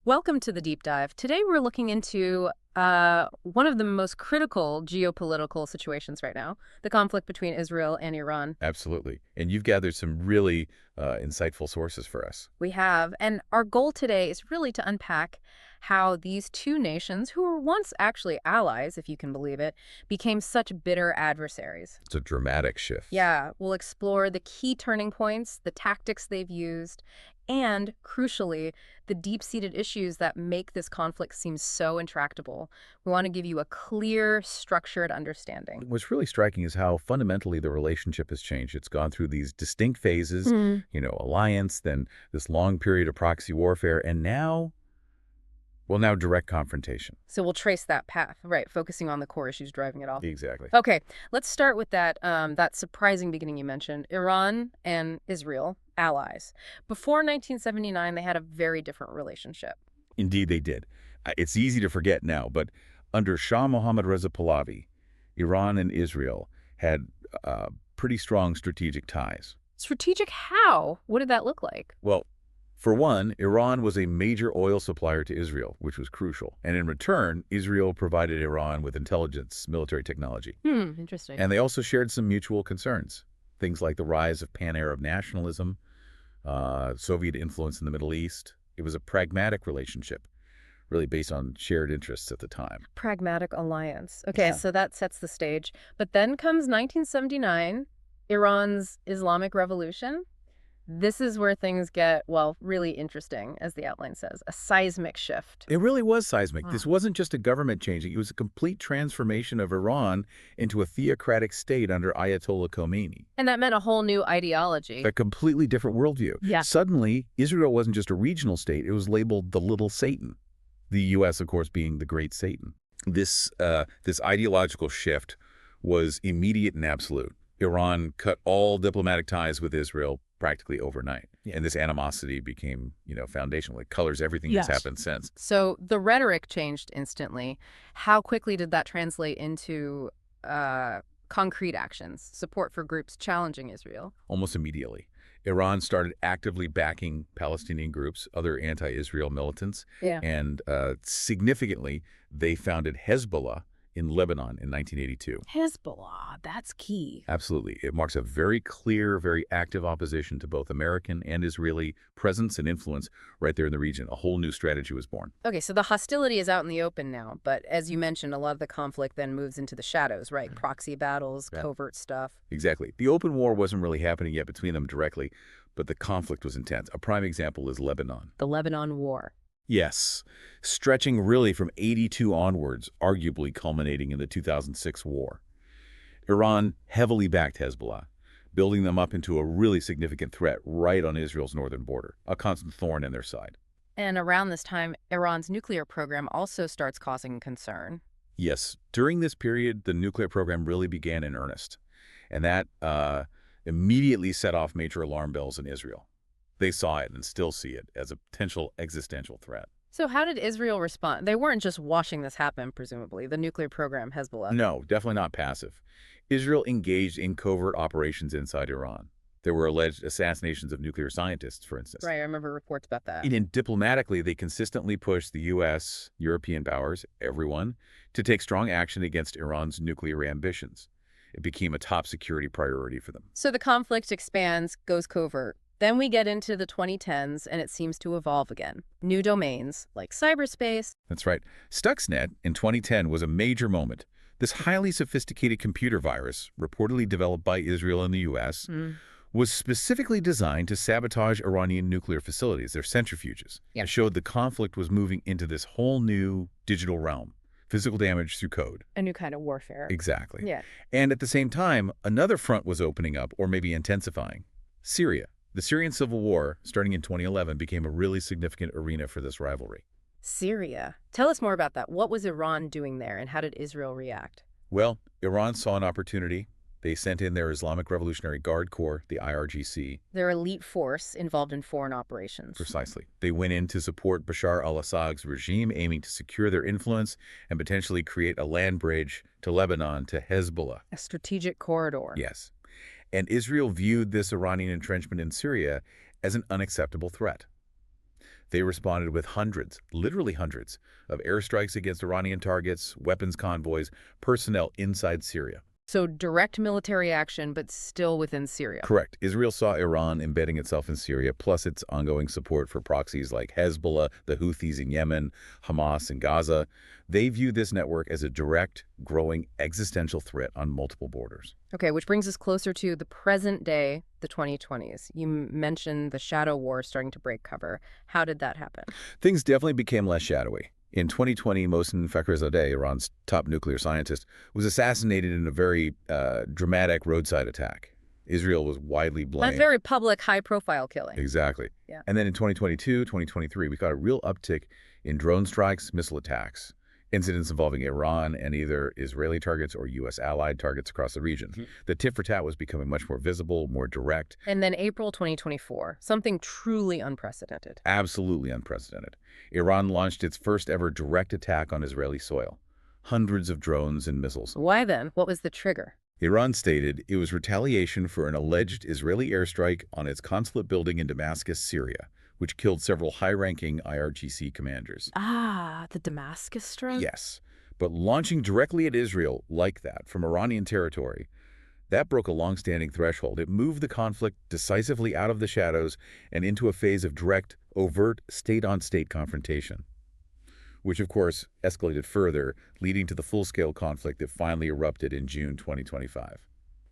Welcome to the deep dive. Today we're looking into one of the most critical geopolitical situations right now, the conflict between Israel and Iran. Absolutely. And you've gathered some really insightful sources for us. We have, and our goal today is really to unpack how these two nations, who were once actually allies, if you can believe it, became such bitter adversaries. It's a dramatic shift. Yeah, we'll explore the key turning points, the tactics they've used, and, crucially, the deep-seated issues that make this conflict seem so intractable. We want to give you a clear, structured understanding. What's really striking is how fundamentally the relationship has changed. It's gone through these distinct phases, alliance, then this long period of proxy warfare, and now direct confrontation. So we'll trace that path, right, focusing on the core issues driving it all. Exactly. Okay, let's start with that surprising beginning you mentioned, Iran and Israel, allies. Before 1979, they had a very different relationship. Indeed, they did. It's easy to forget now, but under Shah Mohammad Reza Pahlavi, Iran and Israel had pretty strong strategic ties. Strategic how? What did that look like? Well, for one, Iran was a major oil supplier to Israel, which was crucial. And in return, Israel provided Iran with intelligence, military technology. Interesting. And they also shared some mutual concerns, things like the rise of pan-Arab nationalism, Soviet influence in the Middle East. It was a pragmatic relationship, really based on shared interests at the time. Pragmatic alliance. Okay, Yeah. So that sets the stage. But then comes 1979, Iran's Islamic Revolution. This is where things get, well, really interesting, as the outline says, a seismic shift. It really was seismic. This wasn't just a government changing. It was a complete transformation of Iran into a theocratic state under Ayatollah Khomeini. And that meant a whole new ideology. A completely different worldview. Yeah. Suddenly, Israel wasn't just a regional state. It was labeled the Little Satan. The U.S., of course, being the Great Satan. This ideological shift was immediate and absolute. Iran cut all diplomatic ties with Israel practically overnight. Yeah. And this animosity became, foundational. It colors everything that's happened since. So the rhetoric changed instantly. How quickly did that translate into concrete actions, support for groups challenging Israel? Almost immediately. Iran started actively backing Palestinian groups, other anti-Israel militants. Yeah. And significantly, they founded Hezbollah in Lebanon in 1982. Hezbollah, that's key. Absolutely. It marks a very clear, very active opposition to both American and Israeli presence and influence right there in the region. A whole new strategy was born. Okay, so the hostility is out in the open now, but as you mentioned, a lot of the conflict then moves into the shadows, right? Proxy battles, covert stuff. Exactly. The open war wasn't really happening yet between them directly, but the conflict was intense. A prime example is Lebanon. The Lebanon War. Yes, stretching really from 82 onwards, arguably culminating in the 2006 war. Iran heavily backed Hezbollah, building them up into a really significant threat right on Israel's northern border, a constant thorn in their side. And around this time, Iran's nuclear program also starts causing concern. Yes, during this period, the nuclear program really began in earnest, and that immediately set off major alarm bells in Israel. They saw it and still see it as a potential existential threat. So how did Israel respond? They weren't just watching this happen, presumably, the nuclear program, Hezbollah. No, definitely not passive. Israel engaged in covert operations inside Iran. There were alleged assassinations of nuclear scientists, for instance. Right, I remember reports about that. And diplomatically, they consistently pushed the U.S., European powers, everyone, to take strong action against Iran's nuclear ambitions. It became a top security priority for them. So the conflict expands, goes covert. Then we get into the 2010s, and it seems to evolve again. New domains, like cyberspace. That's right. Stuxnet in 2010 was a major moment. This highly sophisticated computer virus, reportedly developed by Israel and the U.S., was specifically designed to sabotage Iranian nuclear facilities, their centrifuges. Yep. It showed the conflict was moving into this whole new digital realm, physical damage through code. A new kind of warfare. Exactly. Yeah. And at the same time, another front was opening up, or maybe intensifying: Syria. The Syrian civil war, starting in 2011, became a really significant arena for this rivalry. Syria. Tell us more about that. What was Iran doing there, and how did Israel react? Well, Iran saw an opportunity. They sent in their Islamic Revolutionary Guard Corps, the IRGC. Their elite force involved in foreign operations. Precisely. They went in to support Bashar al-Assad's regime, aiming to secure their influence and potentially create a land bridge to Lebanon, to Hezbollah. A strategic corridor. Yes. And Israel viewed this Iranian entrenchment in Syria as an unacceptable threat. They responded with hundreds, literally hundreds, of airstrikes against Iranian targets, weapons convoys, personnel inside Syria. So direct military action, but still within Syria. Correct. Israel saw Iran embedding itself in Syria, plus its ongoing support for proxies like Hezbollah, the Houthis in Yemen, Hamas in Gaza. They view this network as a direct, growing existential threat on multiple borders. Okay, which brings us closer to the present day, the 2020s. You mentioned the shadow war starting to break cover. How did that happen? Things definitely became less shadowy. In 2020, Mohsen Fakhrizadeh, Iran's top nuclear scientist, was assassinated in a very dramatic roadside attack. Israel was widely blamed. That's very public, high-profile killing. Exactly. Yeah. And then in 2022, 2023, we got a real uptick in drone strikes, missile attacks, incidents involving Iran and either Israeli targets or U.S. allied targets across the region. The tit-for-tat was becoming much more visible, more direct. And then April 2024, something truly unprecedented. Absolutely unprecedented. Iran launched its first ever direct attack on Israeli soil. Hundreds of drones and missiles. Why then? What was the trigger? Iran stated it was retaliation for an alleged Israeli airstrike on its consulate building in Damascus, Syria, which killed several high-ranking IRGC commanders. Ah, the Damascus strike? Yes, but launching directly at Israel like that from Iranian territory, that broke a long-standing threshold. It moved the conflict decisively out of the shadows and into a phase of direct, overt, state-on-state confrontation, which of course escalated further, leading to the full-scale conflict that finally erupted in June 2025.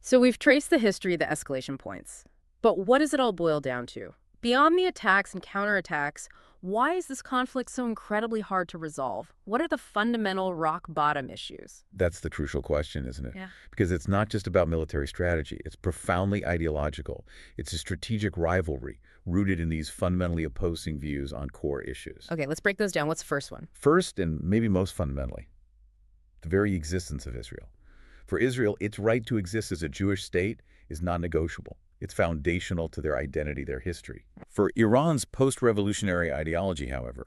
So we've traced the history of the escalation points. But what does it all boil down to? Beyond the attacks and counterattacks, why is this conflict so incredibly hard to resolve? What are the fundamental rock-bottom issues? That's the crucial question, isn't it? Yeah. Because it's not just about military strategy. It's profoundly ideological. It's a strategic rivalry rooted in these fundamentally opposing views on core issues. Okay, let's break those down. What's the first one? First, and maybe most fundamentally, the very existence of Israel. For Israel, its right to exist as a Jewish state is non-negotiable. It's foundational to their identity, their history. For Iran's post-revolutionary ideology, however,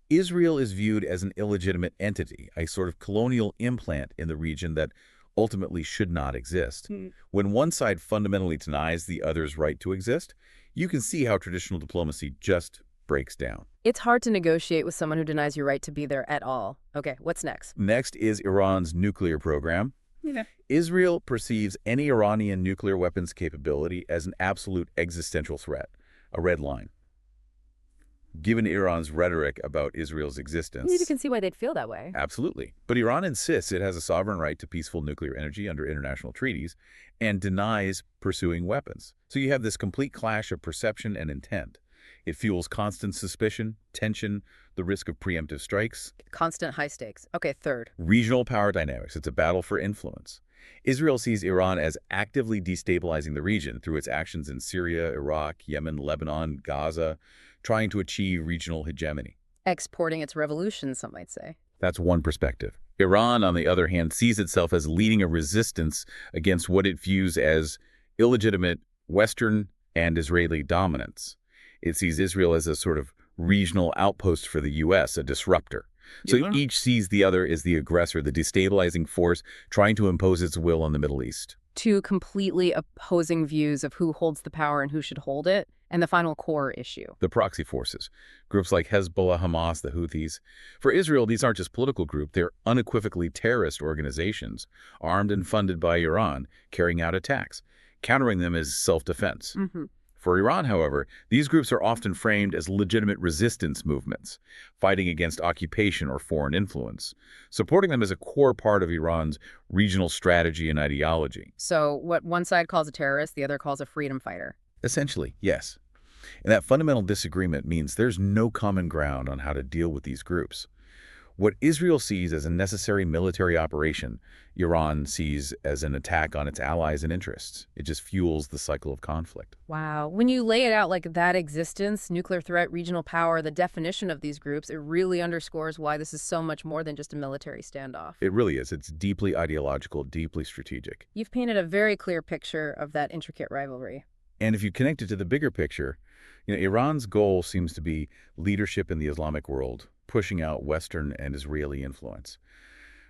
Israel is viewed as an illegitimate entity, a sort of colonial implant in the region that ultimately should not exist. When one side fundamentally denies the other's right to exist, you can see how traditional diplomacy just breaks down. It's hard to negotiate with someone who denies your right to be there at all. Okay, what's next? Next is Iran's nuclear program. Israel perceives any Iranian nuclear weapons capability as an absolute existential threat, a red line. Given Iran's rhetoric about Israel's existence... You can see why they'd feel that way. Absolutely. But Iran insists it has a sovereign right to peaceful nuclear energy under international treaties and denies pursuing weapons. So you have this complete clash of perception and intent. It fuels constant suspicion, tension, the risk of preemptive strikes. Constant high stakes. Okay, third. Regional power dynamics. It's a battle for influence. Israel sees Iran as actively destabilizing the region through its actions in Syria, Iraq, Yemen, Lebanon, Gaza, trying to achieve regional hegemony. Exporting its revolution, some might say. That's one perspective. Iran, on the other hand, sees itself as leading a resistance against what it views as illegitimate Western and Israeli dominance. It sees Israel as a sort of regional outpost for the U.S., a disruptor. So each sees the other as the aggressor, the destabilizing force trying to impose its will on the Middle East. Two completely opposing views of who holds the power and who should hold it, and the final core issue. The proxy forces, groups like Hezbollah, Hamas, the Houthis. For Israel, these aren't just political groups, they're unequivocally terrorist organizations, armed and funded by Iran, carrying out attacks. Countering them is self-defense. For Iran, however, these groups are often framed as legitimate resistance movements, fighting against occupation or foreign influence. Supporting them is a core part of Iran's regional strategy and ideology. So what one side calls a terrorist, the other calls a freedom fighter. Essentially, yes. And that fundamental disagreement means there's no common ground on how to deal with these groups. What Israel sees as a necessary military operation, Iran sees as an attack on its allies and interests. It just fuels the cycle of conflict. Wow. When you lay it out like that, existence, nuclear threat, regional power, the definition of these groups, it really underscores why this is so much more than just a military standoff. It really is. It's deeply ideological, deeply strategic. You've painted a very clear picture of that intricate rivalry. And if you connect it to the bigger picture, Iran's goal seems to be leadership in the Islamic world, pushing out Western and Israeli influence.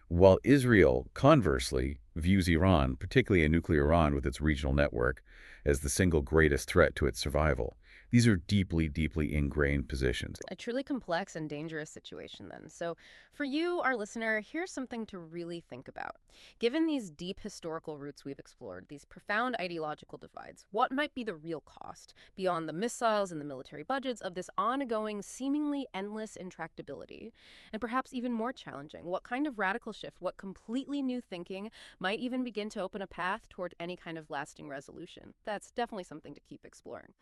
While Israel, conversely, views Iran, particularly a nuclear Iran with its regional network, as the single greatest threat to its survival. These are deeply, deeply ingrained positions. A truly complex and dangerous situation, then. So, for you, our listener, here's something to really think about. Given these deep historical roots we've explored, these profound ideological divides, what might be the real cost, beyond the missiles and the military budgets, of this ongoing, seemingly endless intractability? And perhaps even more challenging, what kind of radical shift, what completely new thinking might even begin to open a path toward any kind of lasting resolution? That's definitely something to keep exploring.